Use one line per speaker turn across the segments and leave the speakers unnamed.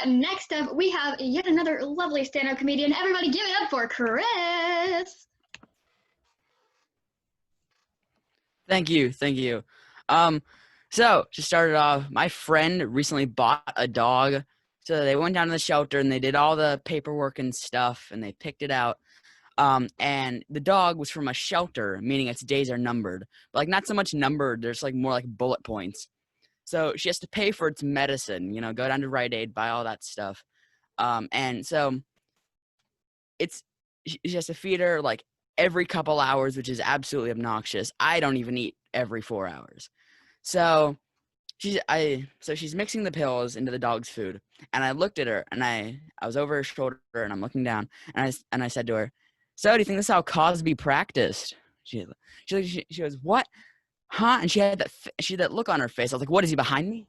Next up, we have yet another lovely stand-up comedian. Everybody give it up for Chris.
Thank you. So to start it off, my friend recently bought a dog. So they went down to the shelter and they did all the paperwork and stuff and they picked it out. And the dog was from a shelter, meaning its days are numbered. But like not so much numbered, there's like more like bullet points. So she has to pay for its medicine, go down to Rite Aid, buy all that stuff. And so she has to feed her like every couple hours, which is absolutely obnoxious. I don't even eat every 4 hours. So she's mixing the pills into the dog's food, and I looked at her, and I was over her shoulder, and I'm looking down, and I said to her, "So, do you think this is how Cosby practiced?" She goes, "What? Huh?" And she had that look on her face. I was like, "What, is he behind me?"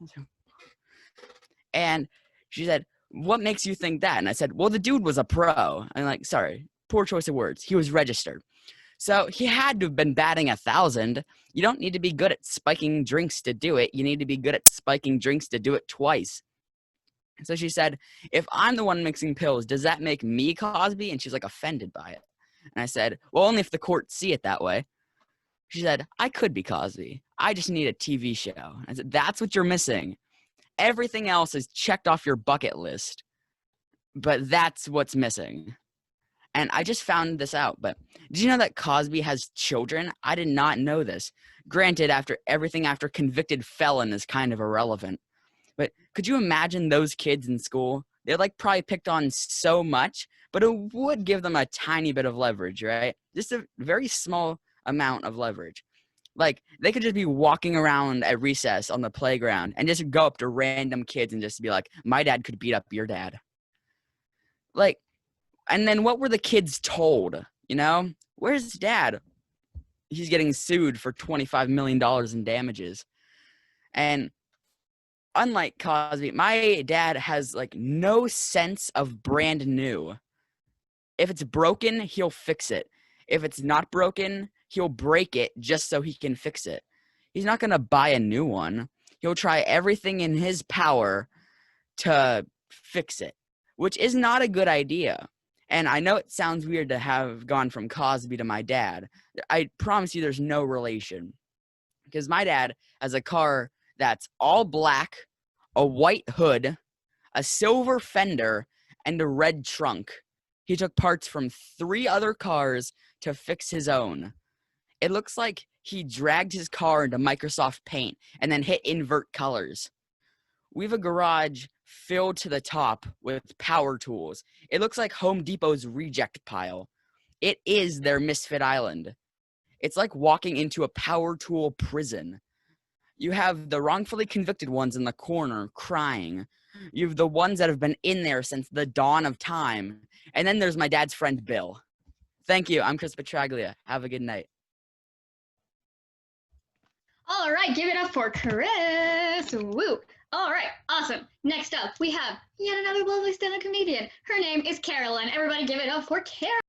And she said, "What makes you think that?" And I said, "Well, the dude was a pro." I'm like, sorry, poor choice of words. He was registered. So he had to have been batting 1,000. You don't need to be good at spiking drinks to do it. You need to be good at spiking drinks to do it twice. So she said, "If I'm the one mixing pills, does that make me Cosby?" And she's like offended by it. And I said, "Well, only if the courts see it that way." She said, "I could be Cosby. I just need a TV show." I said, "That's what you're missing. Everything else is checked off your bucket list, but that's what's missing." And I just found this out, but did you know that Cosby has children? I did not know this. Granted, after convicted felon is kind of irrelevant. But could you imagine those kids in school? They're like probably picked on so much, but it would give them a tiny bit of leverage, right? Just a very small amount of leverage. Like they could just be walking around at recess on the playground and just go up to random kids and just be like, "My dad could beat up your dad." Like, and then what were the kids told? Where's dad? He's getting sued for $25 million in damages. And unlike Cosby, my dad has like no sense of brand new. If it's broken, he'll fix it. If it's not broken, he'll break it just so he can fix it. He's not going to buy a new one. He'll try everything in his power to fix it, which is not a good idea. And I know it sounds weird to have gone from Cosby to my dad. I promise you there's no relation. Because my dad has a car that's all black, a white hood, a silver fender, and a red trunk. He took parts from 3 other cars to fix his own. It looks like he dragged his car into Microsoft Paint and then hit invert colors. We have a garage filled to the top with power tools. It looks like Home Depot's reject pile. It is their misfit island. It's like walking into a power tool prison. You have the wrongfully convicted ones in the corner crying. You have the ones that have been in there since the dawn of time. And then there's my dad's friend, Bill. Thank you. I'm Chris Petraglia. Have a good night.
All right, give it up for Chris. Woo. All right, awesome. Next up, we have yet another lovely stand-up comedian. Her name is Carolyn. Everybody give it up for Carolyn.